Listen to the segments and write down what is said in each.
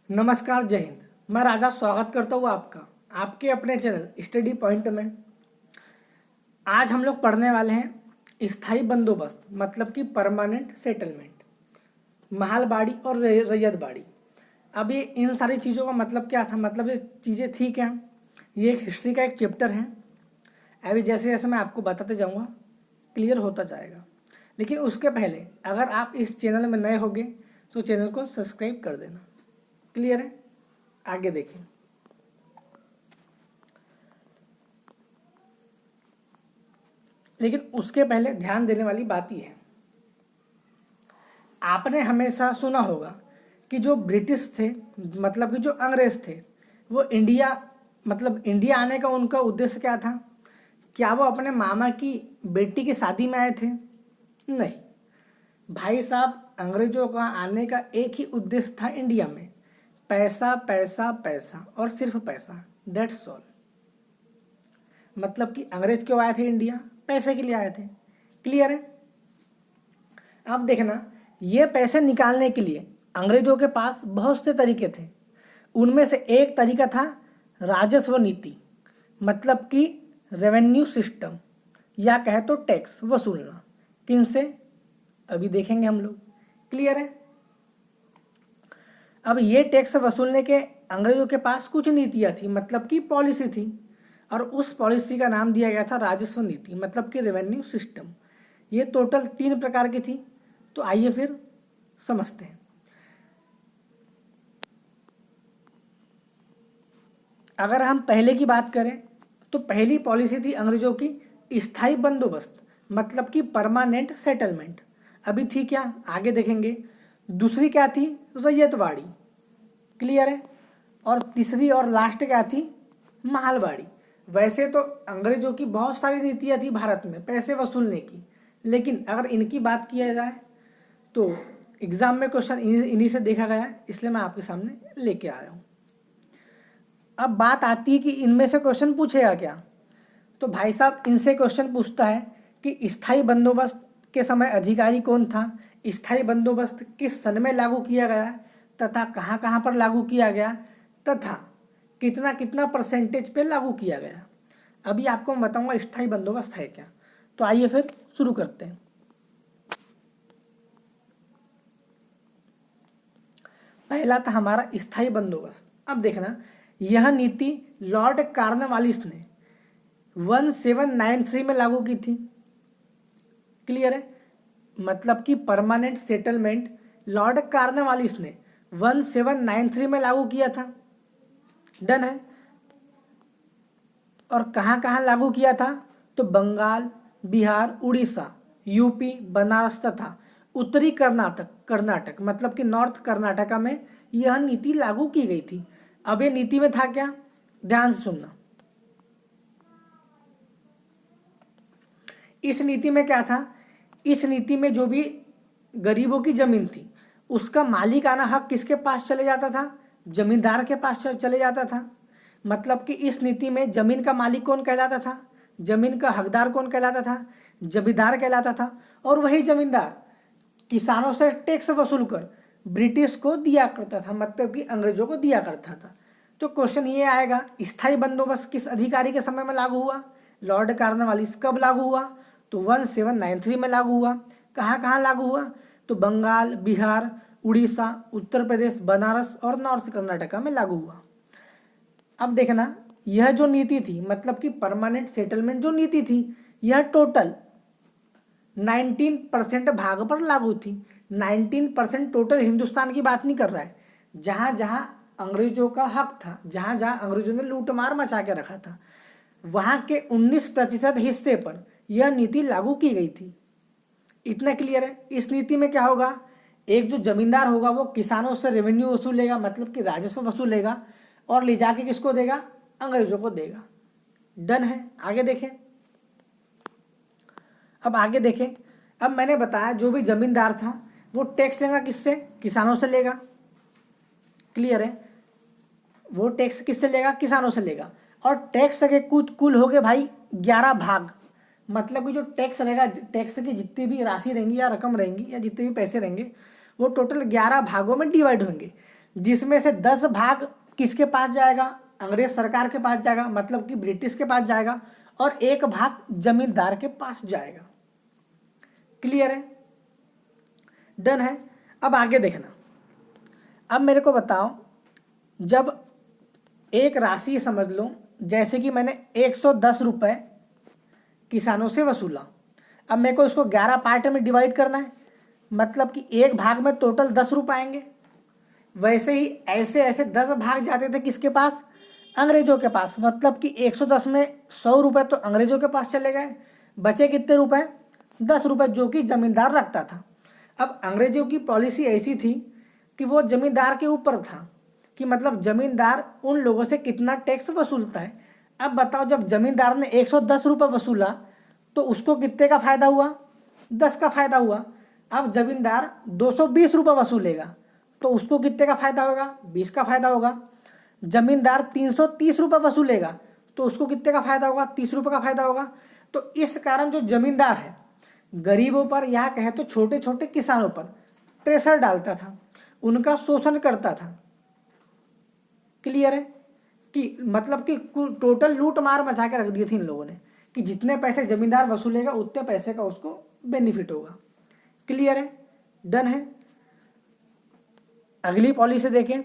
नमस्कार, जय हिंद। मैं राजा स्वागत करता हूँ आपका आपके अपने चैनल स्टडी पॉइंट में। आज हम लोग पढ़ने वाले हैं स्थायी बंदोबस्त मतलब कि परमानेंट सेटलमेंट, महलबाड़ी और रैयतबाड़ी। अब ये इन सारी चीज़ों का मतलब क्या था, मतलब ये चीज़ें थी क्या। ये एक हिस्ट्री का एक चैप्टर है। अभी जैसे जैसे मैं आपको बताते जाऊँगा क्लियर होता जाएगा। लेकिन उसके पहले अगर आप इस चैनल में नए होंगे तो चैनल को सब्सक्राइब कर देना। क्लियर है, आगे देखिए। लेकिन उसके पहले ध्यान देने वाली बात यह है, आपने हमेशा सुना होगा कि जो ब्रिटिश थे मतलब कि जो अंग्रेज थे वो इंडिया मतलब इंडिया आने का उनका उद्देश्य क्या था। क्या वो अपने मामा की बेटी की शादी में आए थे? नहीं भाई साहब, अंग्रेजों का आने का एक ही उद्देश्य था इंडिया में, पैसा पैसा पैसा और सिर्फ पैसा, दैट्स ऑल। मतलब कि अंग्रेज क्यों आए थे इंडिया? पैसे के लिए आए थे। क्लियर है। अब देखना, ये पैसे निकालने के लिए अंग्रेजों के पास बहुत से तरीके थे। उनमें से एक तरीका था राजस्व नीति, मतलब कि रेवेन्यू सिस्टम, या कहे तो टैक्स वसूलना। किनसे? अभी देखेंगे हम लोग। क्लियर है। अब ये टैक्स वसूलने के अंग्रेजों के पास कुछ नीतियाँ थी, मतलब कि पॉलिसी थी, और उस पॉलिसी का नाम दिया गया था राजस्व नीति, मतलब कि रेवेन्यू सिस्टम। ये टोटल 3 प्रकार की थी। तो आइए फिर समझते हैं। अगर हम पहले की बात करें तो पहली पॉलिसी थी अंग्रेजों की स्थायी बंदोबस्त, मतलब कि परमानेंट सेटलमेंट। अभी थी क्या, आगे देखेंगे। दूसरी क्या थी? रैयतवाड़ी। क्लियर है। और तीसरी और लास्ट क्या थी? महलबाड़ी। वैसे तो अंग्रेजों की बहुत सारी नीतियाँ थी भारत में पैसे वसूलने की, लेकिन अगर इनकी बात किया जाए तो एग्ज़ाम में क्वेश्चन इन्हीं से देखा गया है, इसलिए मैं आपके सामने लेके आया हूँ। अब बात आती है कि इनमें से क्वेश्चन पूछेगा क्या। तो भाई साहब, इनसे क्वेश्चन पूछता है कि स्थायी बंदोबस्त के समय अधिकारी कौन था, स्थायी बंदोबस्त किस सन में लागू किया गया तथा कहाँ कहाँ पर लागू किया गया, तथा कितना कितना परसेंटेज पे लागू किया गया। अभी आपको मैं बताऊंगा स्थायी बंदोबस्त है क्या। तो आइए फिर शुरू करते हैं। पहला था हमारा स्थायी बंदोबस्त। अब देखना, यह नीति लॉर्ड कॉर्नवालिस ने 1793 में लागू की थी। क्लियर है। मतलब कि परमानेंट सेटलमेंट लॉर्ड कॉर्नवालिस ने 1793 में लागू किया था। डन है। और कहाँ कहाँ लागू किया था? तो बंगाल, बिहार, उड़ीसा, यूपी, बनारस तथा उत्तरी कर्नाटक मतलब कि नॉर्थ कर्नाटका में यह नीति लागू की गई थी। अब ये नीति में था क्या, ध्यान से सुनना। इस नीति में क्या था? इस नीति में जो भी गरीबों की जमीन थी उसका मालिकाना हक किसके पास चले जाता था? जमींदार के पास चले जाता था। मतलब कि इस नीति में जमीन का मालिक कौन कहलाता था? जमीन का हकदार कौन कहलाता था? जमींदार कहलाता था। और वही जमींदार किसानों से टैक्स वसूल कर ब्रिटिश को दिया करता था, मतलब कि अंग्रेजों को दिया करता था। तो क्वेश्चन ये आएगा, स्थायी बंदोबस्त किस अधिकारी के समय में लागू हुआ? Lord Cornwallis. कब लागू हुआ? तो 1793 में लागू हुआ। कहाँ कहाँ लागू हुआ? तो बंगाल, बिहार, उड़ीसा, उत्तर प्रदेश, बनारस और नॉर्थ कर्नाटका में लागू हुआ। अब देखना, यह जो नीति थी मतलब कि परमानेंट सेटलमेंट जो नीति थी, यह टोटल 19% भाग पर लागू थी। 19% टोटल हिंदुस्तान की बात नहीं कर रहा है। जहाँ जहाँ अंग्रेजों का हक था, जहाँ जहाँ अंग्रेजों ने लूटमार मचा के रखा था, वहाँ के 19% हिस्से पर यह नीति लागू की गई थी। इतना क्लियर है। इस नीति में क्या होगा, एक जो जमींदार होगा वो किसानों से रेवेन्यू वसूलेगा, मतलब कि राजस्व वसूलेगा, और ले जाके किसको देगा? अंग्रेजों को देगा। डन है। आगे देखें। अब आगे देखें। अब मैंने बताया जो भी जमींदार था वो टैक्स लेगा किससे? किसानों से लेगा। क्लियर है। वो टैक्स किससे लेगा? किसानों से लेगा। और टैक्स के कुल हो गए भाई 11 भाग। मतलब कि जो टैक्स रहेगा, टैक्स की जितनी भी राशि रहेंगी या रकम रहेंगी या जितने भी पैसे रहेंगे वो टोटल 11 भागों में डिवाइड होंगे। जिसमें से 10 भाग किसके पास जाएगा, अंग्रेज सरकार के पास जाएगा, मतलब कि ब्रिटिश के पास जाएगा, और 1 भाग जमींदार के पास जाएगा। क्लियर है, डन है। अब आगे देखना, अब मेरे को बताओ, जब एक राशि समझ लो, जैसे कि मैंने 110 रुपये किसानों से वसूला, अब मेरे को इसको 11 पार्ट में डिवाइड करना है, मतलब कि एक भाग में टोटल 10 रुपये आएंगे। वैसे ही ऐसे ऐसे 10 भाग जाते थे किसके पास, अंग्रेजों के पास, मतलब कि 110 में 100 रुपये तो अंग्रेजों के पास चले गए, बचे कितने रुपए, 10 रुपये, जो कि जमींदार रखता था। अब अंग्रेजों की पॉलिसी ऐसी थी कि वो जमींदार के ऊपर था, कि मतलब जमींदार उन लोगों से कितना टैक्स वसूलता है। अब बताओ, जब जमींदार ने 110 रुपये वसूला तो उसको कितने का फ़ायदा हुआ, 10 का फ़ायदा हुआ। अब जमींदार 220 रुपये वसूलेगा तो उसको कितने का फ़ायदा होगा, 20 का फ़ायदा होगा। जमींदार 330 रुपये वसूलेगा तो उसको कितने का फ़ायदा होगा, 30 रुपये का फ़ायदा होगा। तो इस कारण जो जमींदार है गरीबों पर, या कहे तो छोटे छोटे किसानों पर प्रेशर डालता था, उनका शोषण करता था। क्लियर है, कि मतलब कि टोटल लूट मार मचा के रख दिए थे इन लोगों ने, कि जितने पैसे जमींदार वसूलेगा उतने पैसे का उसको बेनिफिट होगा। क्लियर है, डन है। अगली पॉलिसी देखें,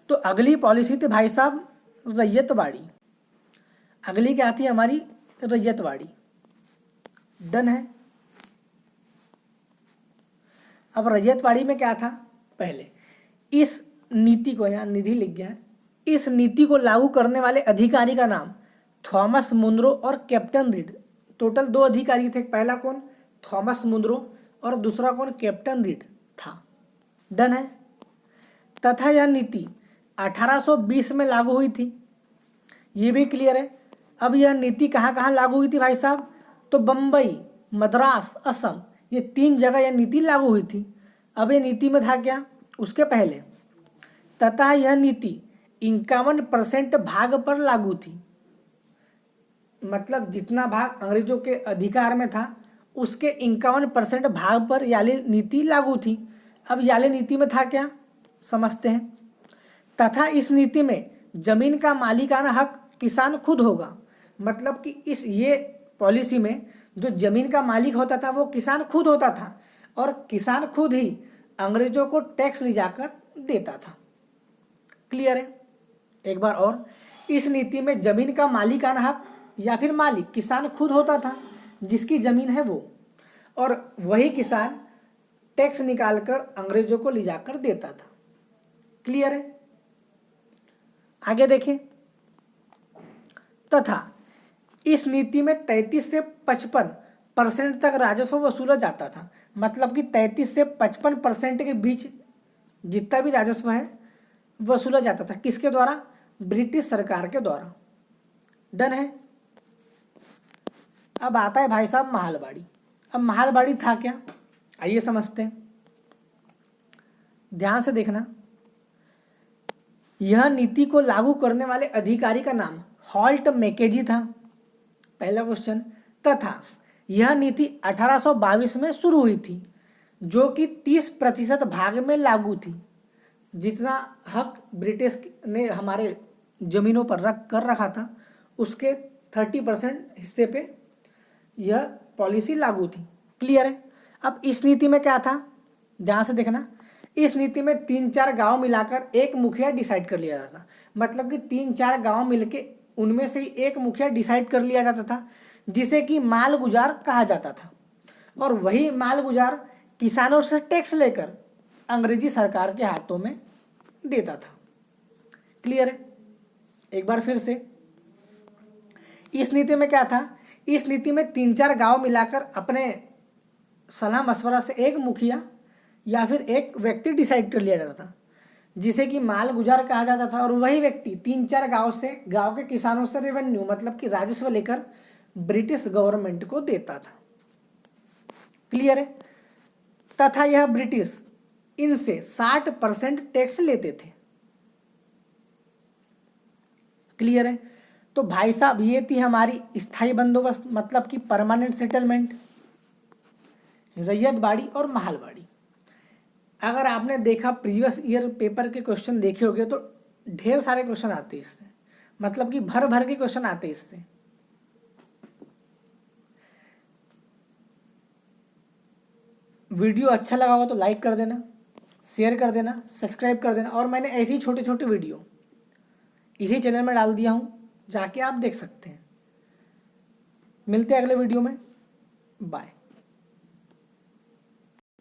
तो अगली पॉलिसी थी भाई साहब रैयतवाड़ी। अगली क्या थी हमारी, रैयतवाड़ी। डन है। अब रैयतवाड़ी में क्या था, पहले इस नीति को, यहाँ निधि लिख गया है, इस नीति को लागू करने वाले अधिकारी का नाम थॉमस मुनरो और कैप्टन रीड। टोटल 2 अधिकारी थे, पहला कौन, थॉमस मुनरो, और दूसरा कौन, कैप्टन रीड था। डन है। तथा यह नीति 1820 में लागू हुई थी, ये भी क्लियर है। अब यह नीति कहाँ कहाँ लागू हुई थी भाई साहब, तो बम्बई, मद्रास, असम, ये 3 जगह यह नीति लागू हुई थी। अब ये नीति में था क्या, उसके पहले, तथा यह नीति 51% भाग पर लागू थी, मतलब जितना भाग अंग्रेजों के अधिकार में था उसके 51% भाग पर याली नीति लागू थी। अब याली नीति में था क्या, समझते हैं। तथा इस नीति में जमीन का मालिकाना हक किसान खुद होगा, मतलब कि इस ये पॉलिसी में जो जमीन का मालिक होता था वो किसान खुद होता था, और किसान खुद ही अंग्रेजों को टैक्स ले जाकर देता था। क्लियर है। एक बार और, इस नीति में जमीन का मालिकाना हक या फिर मालिक किसान खुद होता था, जिसकी जमीन है वो, और वही किसान टैक्स निकालकर अंग्रेजों को ले जाकर देता था। क्लियर है। आगे देखें, तथा इस नीति में 33 से 55% तक राजस्व वसूला जाता था, मतलब कि 33 से 55% के बीच जितना भी राजस्व है वसूला जाता था, किसके द्वारा, ब्रिटिश सरकार के द्वारा। डन है। अब आता है भाई साहब महालवाड़ी। अब महालवाड़ी था क्या, आइए समझते हैं, ध्यान से देखना। यह नीति को लागू करने वाले अधिकारी का नाम हॉल्ट मैकेजी था, पहला क्वेश्चन। तथा यह नीति 1822 में शुरू हुई थी, जो कि 30% भाग में लागू थी। जितना हक ब्रिटिश ने हमारे ज़मीनों पर कर रखा था उसके 30% हिस्से पे यह पॉलिसी लागू थी। क्लियर है। अब इस नीति में क्या था, ध्यान से देखना। इस नीति में 3-4 गांव मिलाकर एक मुखिया डिसाइड कर लिया जाता था, मतलब कि 3-4 गांव मिलके उनमें से ही एक मुखिया डिसाइड कर लिया जाता था, जिसे कि मालगुजार कहा जाता था, और वही मालगुजार किसानों से टैक्स लेकर अंग्रेजी सरकार के हाथों में देता था। क्लियर है। एक बार फिर से, इस नीति में क्या था, इस नीति में 3-4 गांव मिलाकर अपने सलाह मशवरा से एक मुखिया या फिर एक व्यक्ति डिसाइड कर लिया जाता था, जिसे कि मालगुजार कहा जाता था, और वही व्यक्ति 3-4 गांव के किसानों से रेवेन्यू मतलब कि राजस्व लेकर ब्रिटिश गवर्नमेंट को देता था। क्लियर है। तथा यह ब्रिटिश इनसे 60% टैक्स लेते थे। क्लियर है। तो भाई साहब ये थी हमारी स्थायी बंदोबस्त, मतलब कि परमानेंट सेटलमेंट, रैयतवाड़ी और महालवाड़ी। अगर आपने देखा प्रीवियस ईयर पेपर के क्वेश्चन देखे होंगे तो ढेर सारे क्वेश्चन आते हैं इससे, मतलब कि भर भर के क्वेश्चन आते हैं इससे। वीडियो अच्छा लगा हो तो लाइक कर देना, शेयर कर देना, सब्सक्राइब कर देना। और मैंने ऐसी छोटे छोटे वीडियो इसी चैनल में डाल दिया हूँ, जाके आप देख सकते हैं। मिलते हैं अगले वीडियो में, बाय।